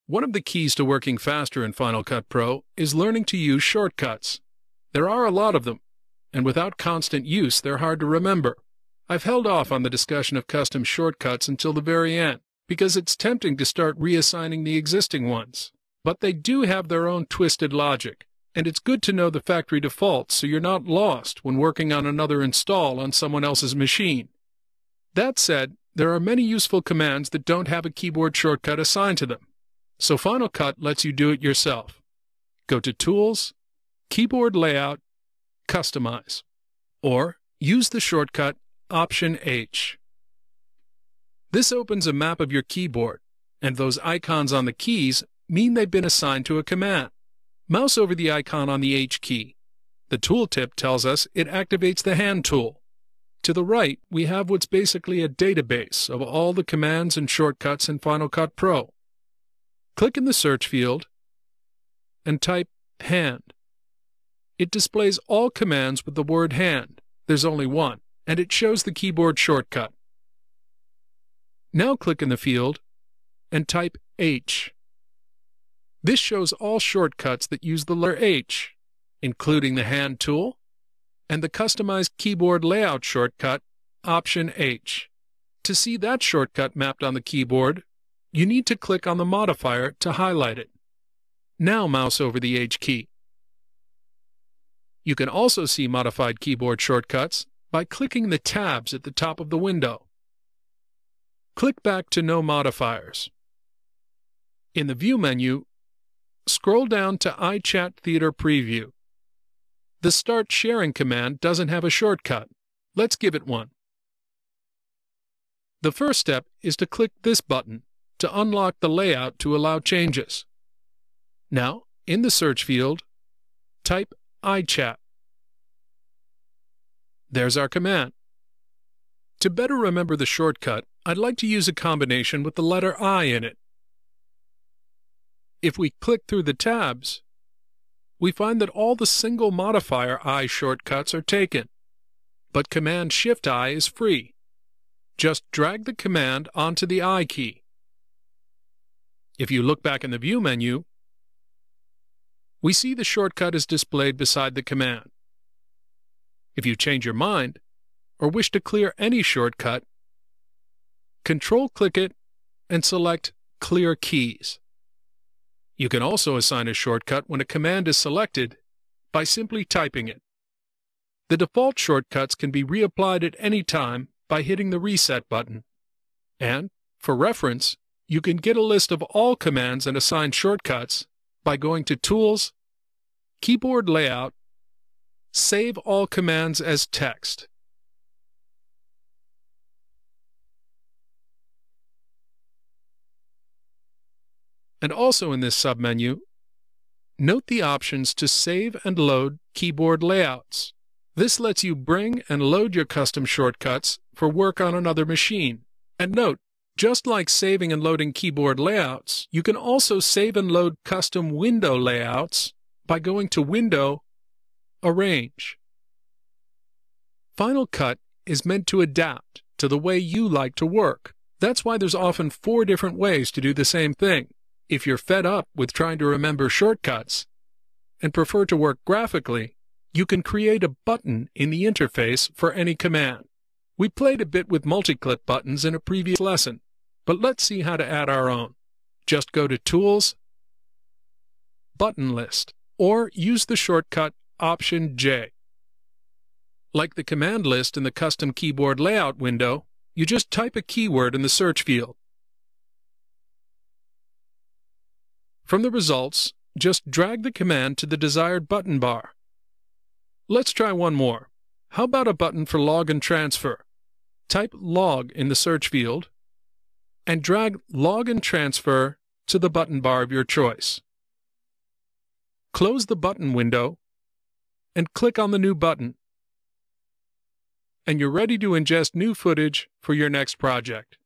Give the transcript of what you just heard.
One of the keys to working faster in Final Cut Pro is learning to use shortcuts. There are a lot of them, and without constant use, they're hard to remember. I've held off on the discussion of custom shortcuts until the very end, because it's tempting to start reassigning the existing ones. But they do have their own twisted logic, and it's good to know the factory defaults so you're not lost when working on another install on someone else's machine. That said, there are many useful commands that don't have a keyboard shortcut assigned to them. So Final Cut lets you do it yourself. Go to Tools, Keyboard Layout, Customize, or use the shortcut Option H. This opens a map of your keyboard, and those icons on the keys mean they've been assigned to a command. Mouse over the icon on the H key. The tooltip tells us it activates the Hand tool. To the right, we have what's basically a database of all the commands and shortcuts in Final Cut Pro. Click in the search field and type Hand. It displays all commands with the word Hand. There's only one, and it shows the keyboard shortcut. Now click in the field and type H. This shows all shortcuts that use the letter H, including the Hand tool and the customized keyboard layout shortcut, Option H. To see that shortcut mapped on the keyboard, you need to click on the modifier to highlight it. Now mouse over the H key. You can also see modified keyboard shortcuts by clicking the tabs at the top of the window. Click back to No Modifiers. In the View menu, scroll down to iChat Theater Preview. The Start Sharing command doesn't have a shortcut. Let's give it one. The first step is to click this button to unlock the layout to allow changes. Now, in the search field, type iChat. There's our command. To better remember the shortcut, I'd like to use a combination with the letter I in it. If we click through the tabs, we find that all the single modifier I shortcuts are taken, but Command-Shift-I is free. Just drag the command onto the I key. If you look back in the View menu, we see the shortcut is displayed beside the command. If you change your mind, or wish to clear any shortcut, Control-click it and select Clear Keys. You can also assign a shortcut when a command is selected by simply typing it. The default shortcuts can be reapplied at any time by hitting the Reset button. And, for reference, you can get a list of all commands and assigned shortcuts by going to Tools, Keyboard Layout, Save All Commands as Text. And also in this submenu, note the options to save and load keyboard layouts. This lets you bring and load your custom shortcuts for work on another machine. And note, just like saving and loading keyboard layouts, you can also save and load custom window layouts by going to Window, Arrange. Final Cut is meant to adapt to the way you like to work. That's why there's often 4 different ways to do the same thing. If you're fed up with trying to remember shortcuts and prefer to work graphically, you can create a button in the interface for any command. We played a bit with multi-click buttons in a previous lesson, but let's see how to add our own. Just go to Tools, Button List, or use the shortcut Option J. Like the command list in the custom keyboard layout window, you just type a keyword in the search field. From the results, just drag the command to the desired button bar. Let's try one more. How about a button for Log and Transfer? Type Log in the search field and drag Log and Transfer to the button bar of your choice. Close the button window and click on the new button. And you're ready to ingest new footage for your next project.